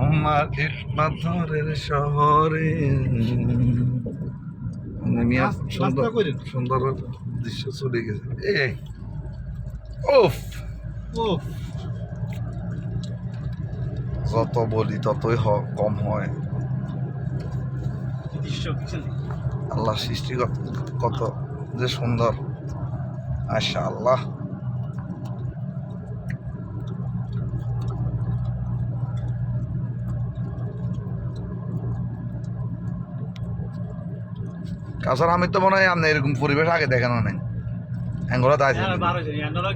আমার ইট পাথরের শহরে মিয়া সুন্দর সুন্দর দৃশ্য চলে গেছে। এই ওফ ওফ, যত বলি ততই কম হয়। দৃশ্য পিছনে আল্লাহ সৃষ্টি কত যে সুন্দর, আশা আল্লাহ। কাছার আমি তো মনে হয় আপনি এরকম পরিবেশ আগে দেখানো নেই, হ্যাঙ্গলা তাই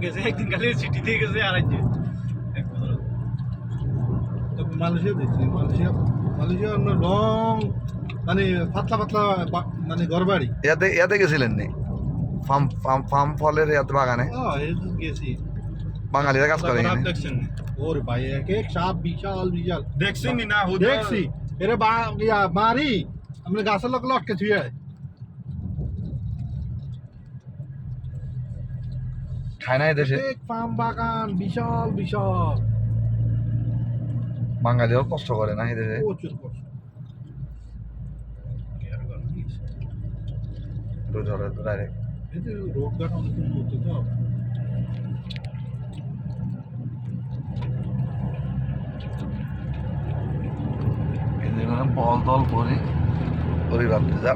গেছে একদিন খালি সিটি দিয়ে গেছে আর মালয়েশিয়া দেখছি। মালয়েশিয়া লং মানে পাতলা পাতলা মানে ঘর বাড়ি। ইয়াতে গেছিলেন নি ফার্ম ফলের ইয়াতে বাগানে? গেছি। বাঙালিরা কাজ করে এখানে। দেখছেন ওর ভাই এক এক সাপ বিশাল বিশাল দেখছেন না? দেখছি এরে মারি আমরা গাছের লোক লটকে ছুঁয়ে খায় না এদেশে? ফার্ম বাগান বিশাল বিশাল। বাঙালিও কষ্ট করে না এদেশে? প্রচুর কষ্ট। ধরে ডাইরেক্ট এই যে রোড ঘাট অনেক উন্নত তো। বল দল করি পরিবার যা